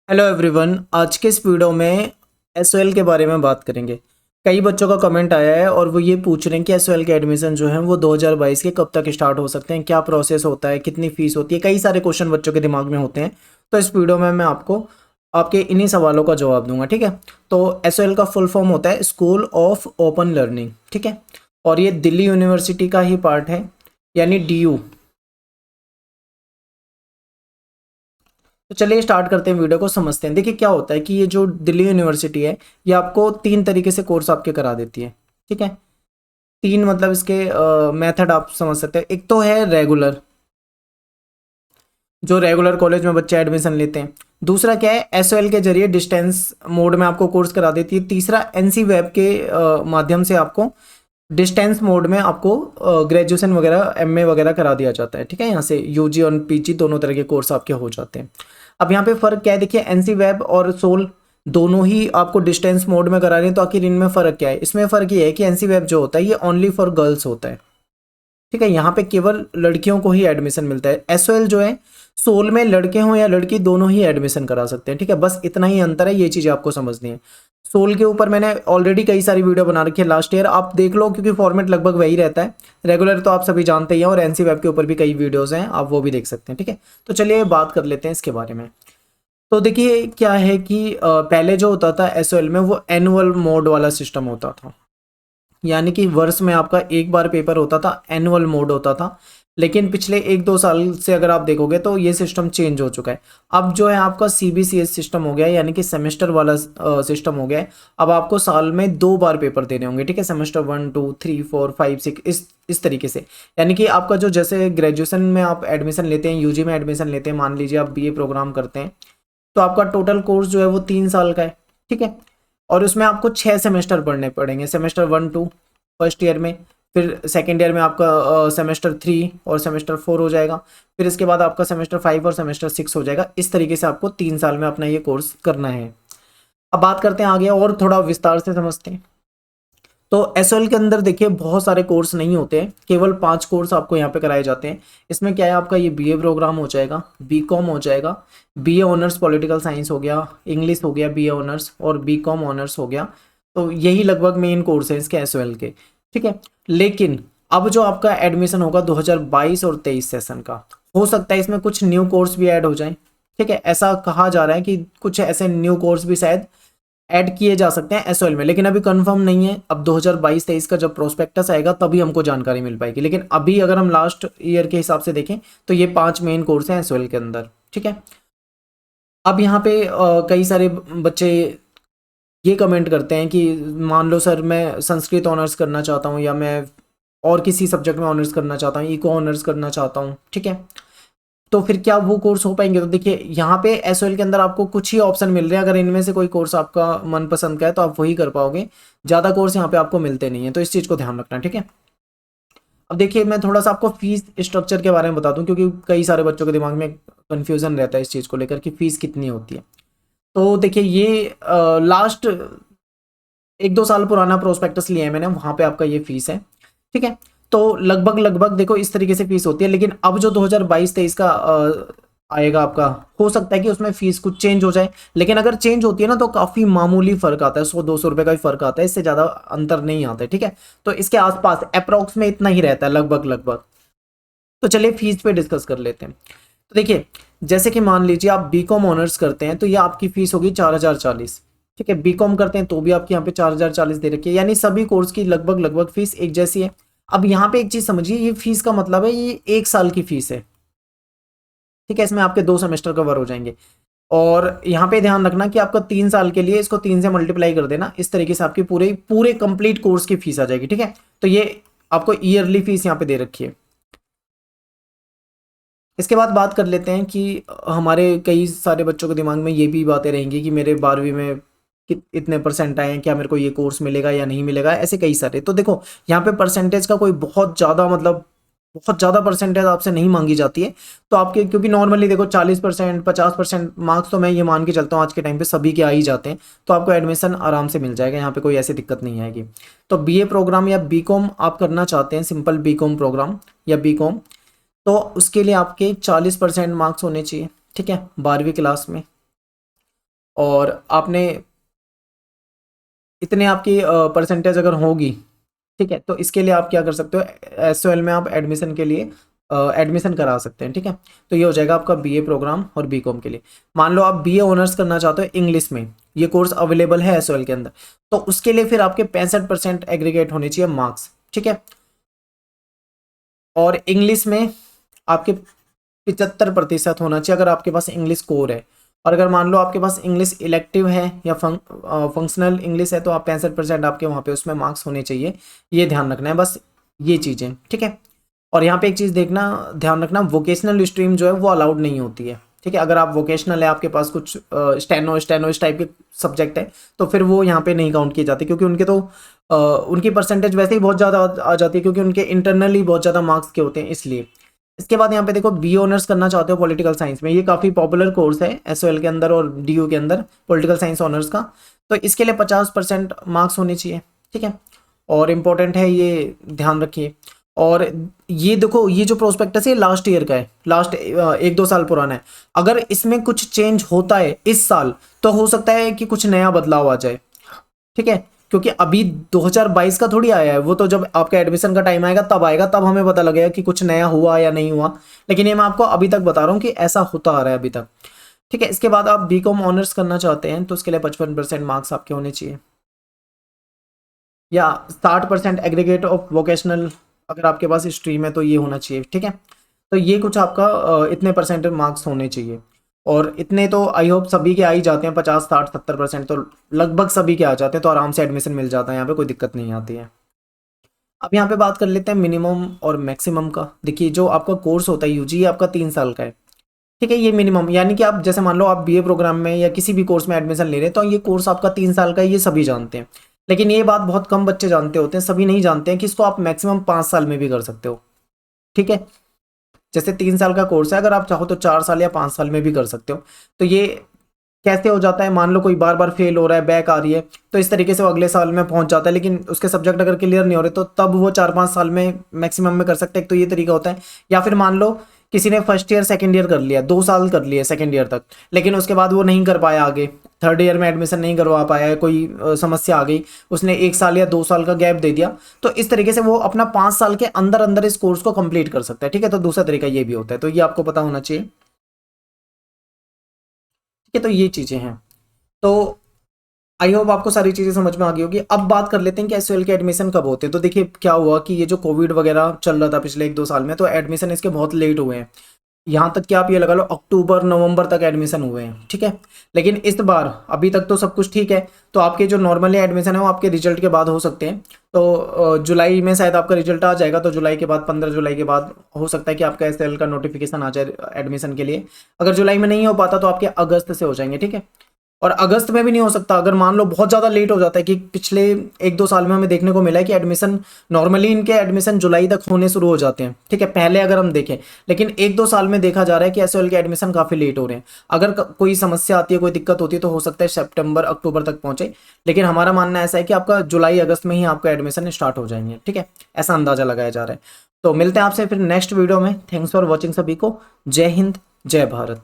Hello everyone, आज के इस वीडियो में एसओएल के बारे में बात करेंगे। कई बच्चों का कमेंट आया है और वो ये पूछ रहे हैं कि एसओएल के एडमिशन जो है वो 2022 के कब तक स्टार्ट हो सकते हैं, क्या प्रोसेस होता है, कितनी फीस होती है। कई सारे क्वेश्चन बच्चों के दिमाग में होते हैं। तो इस वीडियो में मैं आपको आपके इन्हीं सवालों का जवाब दूंगा। ठीक है। तो एसओएल का फुल फॉर्म होता है स्कूल ऑफ ओपन लर्निंग। ठीक है। और ये दिल्ली यूनिवर्सिटी का ही पार्ट है, यानी डीयू। तो चलिए स्टार्ट करते हैं, वीडियो को समझते हैं। देखिए क्या होता है कि ये जो दिल्ली यूनिवर्सिटी है ये आपको तीन तरीके से कोर्स आपके करा देती है। ठीक है। तीन मतलब इसके मेथड आप समझ सकते हैं। एक तो है रेगुलर, जो रेगुलर कॉलेज में बच्चे एडमिशन लेते हैं। दूसरा क्या है, एसओएल के जरिए डिस्टेंस मोड में आपको कोर्स करा देती है। तीसरा एनसी वेब के माध्यम से आपको डिस्टेंस मोड में आपको ग्रेजुएशन वगैरह एमए वगैरह करा दिया जाता है। ठीक है। यहाँ से यूजी और पीजी दोनों तरह के कोर्स आपके हो जाते हैं। अब यहाँ पे फ़र्क क्या है, देखिए एनसी वेब और सोल दोनों ही आपको डिस्टेंस मोड में करा रहे हैं। तो आखिर इनमें फ़र्क क्या है? इसमें फ़र्क ये है कि एनसी वेब जो होता है ये ओनली फॉर गर्ल्स होता है। ठीक है। यहाँ पे केवल लड़कियों को ही एडमिशन मिलता है। एसओएल जो है सोल में लड़के हों या लड़की दोनों ही एडमिशन करा सकते हैं। ठीक है। बस इतना ही अंतर है, ये चीज़ें आपको समझनी है। सोल के ऊपर मैंने ऑलरेडी कई सारी वीडियो बना रखी है लास्ट ईयर, आप देख लो, क्योंकि फॉर्मेट लगभग वही रहता है। रेगुलर तो आप सभी जानते ही हैं, और एनसी वेब के ऊपर भी कई वीडियोस हैं, आप वो भी देख सकते हैं। ठीक है। तो चलिए बात कर लेते हैं इसके बारे में। तो देखिए क्या है कि पहले जो होता था एसओएल में वो एनुअल मोड वाला सिस्टम होता था, यानी कि वर्ष में आपका एक बार पेपर होता था, एनुअल मोड होता था। लेकिन पिछले एक दो साल से अगर आप देखोगे तो ये सिस्टम चेंज हो चुका है। अब जो है आपका सीबीसीएस सिस्टम हो गया है, यानी कि सेमेस्टर वाला सिस्टम हो गया है। अब आपको साल में दो बार पेपर देने होंगे। ठीक है। सेमेस्टर 1 2 3 4 5 6 इस तरीके से। यानी कि आपका जो जैसे ग्रेजुएशन में आप एडमिशन लेते हैं, यूजी में एडमिशन लेते हैं, मान लीजिए आप बीए प्रोग्राम करते हैं, तो आपका टोटल कोर्स जो है वो 3 साल का है। ठीक है। और उसमें आपको 6 सेमेस्टर पढ़ने पड़ेंगे। सेमेस्टर 1 2 फर्स्ट ईयर में, फिर सेकेंड ईयर में आपका सेमेस्टर 3 और सेमेस्टर 4 हो जाएगा। फिर इसके बाद आपका सेमेस्टर 5 और सेमेस्टर 6 हो जाएगा। इस तरीके से आपको 3 साल में अपना ये कोर्स करना है। अब बात करते हैं आगे और थोड़ा विस्तार से समझते हैं। तो एसएल के अंदर देखिए बहुत सारे कोर्स नहीं होते हैं, केवल 5 कोर्स आपको यहाँ पे कराए जाते हैं। इसमें क्या है, आपका ये बीए प्रोग्राम हो जाएगा, बीकॉम हो जाएगा, बीए ऑनर्स पॉलिटिकल साइंस हो गया, इंग्लिश हो गया बीए ऑनर्स, और बीकॉम ऑनर्स हो गया। तो यही लगभग मेन कोर्स है इसके एसएल के। ठीक है। लेकिन अब जो आपका एडमिशन होगा 2022 और 23 सेशन का, हो सकता है इसमें कुछ न्यू कोर्स भी ऐड हो जाए। ठीक है। ऐसा कहा जा रहा है कि कुछ ऐसे न्यू कोर्स भी शायद ऐड किए जा सकते हैं एसओएल में, लेकिन अभी कंफर्म नहीं है। अब 2022-23 का जब प्रोस्पेक्टस आएगा तभी हमको जानकारी मिल पाएगी। लेकिन अभी अगर हम लास्ट ईयर के हिसाब से देखें तो ये 5 मेन कोर्स हैं एसओएल के अंदर। ठीक है। अब यहाँ पे कई सारे बच्चे ये कमेंट करते हैं कि मान लो सर मैं संस्कृत ऑनर्स करना चाहता हूँ, या मैं और किसी सब्जेक्ट में ऑनर्स करना चाहता हूँ, इको ऑनर्स करना चाहता हूँ। ठीक है। तो फिर क्या वो कोर्स हो पाएंगे? तो देखिए यहाँ पे एसओएल के अंदर आपको कुछ ही ऑप्शन मिल रहे हैं। अगर इनमें से कोई कोर्स आपका मनपसंद का है तो आप वही कर पाओगे, ज़्यादा कोर्स यहाँ पे आपको मिलते नहीं है। तो इस चीज़ को ध्यान रखना। ठीक है। अब देखिए मैं थोड़ा सा आपको फीस स्ट्रक्चर के बारे में बता दूं, क्योंकि कई सारे बच्चों के दिमाग में कन्फ्यूजन रहता है इस चीज़ को लेकर कि फ़ीस कितनी होती है। तो देखिए ये लास्ट 1 2 साल पुराना प्रोस्पेक्टस लिया है मैंने, वहाँ पे आपका ये फीस है। ठीक है। तो लगभग लगभग देखो इस तरीके से फीस होती है। लेकिन अब जो 2022-23 का आएगा आपका, हो सकता है कि उसमें फीस कुछ चेंज हो जाए। लेकिन अगर चेंज होती है ना तो काफ़ी मामूली फर्क आता है, 100 200 रुपये का ही फर्क आता है, इससे ज़्यादा अंतर नहीं आता है। ठीक है। तो इसके आसपास अप्रॉक्स में इतना ही रहता है लगभग लगभग। तो चलिए फीस पे डिस्कस कर लेते हैं। तो देखिए जैसे कि मान लीजिए आप बीकॉम ऑनर्स करते हैं तो ये आपकी फीस होगी 4040। ठीक है। बीकॉम करते हैं तो भी आपकी यहाँ पे 4040 दे रखी है, यानी सभी कोर्स की लगभग लगभग फीस एक जैसी है। अब यहाँ पे एक चीज समझिए, ये फीस का मतलब है ये 1 साल की फीस है। ठीक है। इसमें आपके 2 सेमेस्टर कवर हो जाएंगे। और यहाँ पे ध्यान रखना कि आपका 3 साल के लिए इसको 3 से मल्टीप्लाई कर देना, इस तरीके से आपकी पूरे पूरे कंप्लीट कोर्स की फीस आ जाएगी। ठीक है। तो ये आपको ईयरली फीस यहाँ पे दे रखी है। इसके बाद बात कर लेते हैं कि हमारे कई सारे बच्चों के दिमाग में ये भी बातें रहेंगी कि मेरे 12वीं में इतने परसेंट आए हैं, क्या मेरे को ये कोर्स मिलेगा या नहीं मिलेगा, ऐसे कई सारे। तो देखो यहाँ पे परसेंटेज का कोई बहुत ज़्यादा मतलब बहुत ज़्यादा परसेंटेज आपसे नहीं मांगी जाती है। तो आपके क्योंकि नॉर्मली देखो 40% 50% मार्क्स तो मैं ये मान के चलता हूँ आज के टाइम पे सभी के आ ही जाते हैं। तो आपको एडमिशन आराम से मिल जाएगा, यहाँ पे कोई ऐसी दिक्कत नहीं आएगी। तो बीए प्रोग्राम या बीकॉम आप करना चाहते हैं, सिंपल बीकॉम प्रोग्राम या बीकॉम, तो उसके लिए आपके 40% मार्क्स होने चाहिए। ठीक है। 12वीं क्लास में। और आपने इतने आपकी परसेंटेज अगर होगी, ठीक है, तो इसके लिए आप क्या कर सकते हो, एसओएल में आप एडमिशन के लिए एडमिशन करा सकते हैं, ठीक है। तो ये हो जाएगा आपका बीए प्रोग्राम और बीकॉम के लिए। मान लो आप बीए ऑनर्स करना चाहते हो इंग्लिश में, ये कोर्स अवेलेबल है एसओएल के अंदर, तो उसके लिए फिर आपके 65% एग्रीगेट होने चाहिए मार्क्स, ठीक है। और इंग्लिश में आपके 75% होना चाहिए अगर आपके पास इंग्लिश कोर है। और अगर मान लो आपके पास इंग्लिश इलेक्टिव है या फंक्शनल इंग्लिश है, तो आप 65% आपके वहाँ पे उसमें मार्क्स होने चाहिए। ये ध्यान रखना है बस, ये चीज़ें, ठीक है। और यहाँ पे एक चीज़ देखना, ध्यान रखना, वोकेशनल स्ट्रीम जो है वो अलाउड नहीं होती है, ठीक है। अगर आप वोकेशनल है, आपके पास कुछ स्टेनो स्टेनो इस टाइप के सब्जेक्ट है, तो फिर वो यहाँ पे नहीं काउंट किए जाते, क्योंकि उनके तो उनकी परसेंटेज वैसे ही बहुत ज़्यादा आ जाती है, क्योंकि उनके इंटरनली बहुत ज़्यादा मार्क्स के होते हैं, इसलिए। इसके बाद यहाँ पे देखो, बी ऑनर्स करना चाहते हो पॉलिटिकल साइंस में, ये काफ़ी पॉपुलर कोर्स है एसओएल के अंदर और डीयू के अंदर, पॉलिटिकल साइंस ऑनर्स का। तो इसके लिए 50% मार्क्स होने चाहिए, ठीक है। और इम्पोर्टेंट है, ये ध्यान रखिए। और ये देखो, ये जो प्रोस्पेक्टस है लास्ट ईयर का है, लास्ट 1-2 साल पुराना है। अगर इसमें कुछ चेंज होता है इस साल, तो हो सकता है कि कुछ नया बदलाव आ जाए, ठीक है। क्योंकि अभी 2022 का थोड़ी आया है, वो तो जब आपका एडमिशन का टाइम आएगा तब आएगा, तब हमें पता लगेगा कि कुछ नया हुआ या नहीं हुआ। लेकिन ये मैं आपको अभी तक बता रहा हूँ कि ऐसा होता आ रहा है अभी तक, ठीक है। इसके बाद आप बीकॉम ऑनर्स करना चाहते हैं, तो उसके लिए 55% मार्क्स आपके होने चाहिए, या 60% एग्रीगेट ऑफ वोकेशनल अगर आपके पास स्ट्रीम है तो ये होना चाहिए, ठीक है। तो ये कुछ आपका इतने परसेंट मार्क्स होने चाहिए। और इतने तो आई होप सभी के आ ही जाते हैं, 50, 60, 70% तो लगभग सभी के आ जाते हैं, तो आराम से एडमिशन मिल जाता है, यहाँ पे कोई दिक्कत नहीं आती है। अब यहाँ पे बात कर लेते हैं मिनिमम और मैक्सिमम का। देखिए, जो आपका कोर्स होता है यूजी, आपका 3 साल का है, ठीक है। ये मिनिमम, यानी कि आप जैसे मान लो आप बीए प्रोग्राम में या किसी भी कोर्स में एडमिशन ले रहे हैं, तो ये कोर्स आपका 3 साल का है, ये सभी जानते हैं। लेकिन ये बात बहुत कम बच्चे जानते होते हैं, सभी नहीं जानते हैं कि इसको आप मैक्सिमम 5 साल में भी कर सकते हो, ठीक है। जैसे 3 साल का कोर्स है, अगर आप चाहो तो 4 साल या 5 साल में भी कर सकते हो। तो ये कैसे हो जाता है, मान लो कोई बार बार फेल हो रहा है, बैक आ रही है, तो इस तरीके से वो अगले साल में पहुंच जाता है, लेकिन उसके सब्जेक्ट अगर क्लियर नहीं हो रहे, तो तब वो 4-5 साल में मैक्सिमम में कर सकते हैं। एक तो ये तरीका होता है। या फिर मान लो किसी ने फर्स्ट ईयर सेकंड ईयर कर लिया, 2 साल कर लिए सेकंड ईयर तक, लेकिन उसके बाद वो नहीं कर पाया आगे, थर्ड ईयर में एडमिशन नहीं करवा पाया, कोई समस्या आ गई, उसने 1 साल या 2 साल का गैप दे दिया, तो इस तरीके से वो अपना 5 साल के अंदर अंदर इस कोर्स को कंप्लीट कर सकता है, ठीक है। तो दूसरा तरीका ये भी होता है, तो ये आपको पता होना चाहिए, ठीक है। तो ये चीज़ें हैं। तो आई होप आपको सारी चीज़ें समझ में आ गई होगी। अब बात कर लेते हैं कि एसओएल के एडमिशन कब होते हैं। तो देखिए, क्या हुआ कि ये जो कोविड वगैरह चल रहा था पिछले 1-2 साल में, तो एडमिशन इसके बहुत लेट हुए हैं। यहाँ तक कि आप ये लगा लो अक्टूबर नवंबर तक एडमिशन हुए हैं, ठीक है। लेकिन इस बार अभी तक तो सब कुछ ठीक है, तो आपके जो नॉर्मली एडमिशन है वो आपके रिजल्ट के बाद हो सकते हैं। तो जुलाई में शायद आपका रिजल्ट आ जाएगा, तो जुलाई के बाद 15 जुलाई के बाद हो सकता है कि आपका एसएल का नोटिफिकेशन आ जाए एडमिशन के लिए। अगर जुलाई में नहीं हो पाता तो आपके अगस्त से हो जाएंगे, ठीक है। और अगस्त में भी नहीं हो सकता, अगर मान लो बहुत ज़्यादा लेट हो जाता है, कि पिछले 1-2 साल में हमें देखने को मिला है कि एडमिशन नॉर्मली इनके एडमिशन जुलाई तक होने शुरू हो जाते हैं, ठीक है, पहले अगर हम देखें। लेकिन 1-2 साल में देखा जा रहा है कि एसओएल के एडमिशन काफ़ी लेट हो रहे हैं। अगर कोई समस्या आती है, कोई दिक्कत होती है, तो हो सकता है सितंबर अक्टूबर तक पहुंचे। लेकिन हमारा मानना ऐसा है कि आपका जुलाई अगस्त में ही आपका एडमिशन स्टार्ट हो जाएंगे, ठीक है, ऐसा अंदाजा लगाया जा रहा है। तो मिलते हैं आपसे फिर नेक्स्ट वीडियो में। थैंक्स फॉर वॉचिंग सभी को। जय हिंद, जय भारत।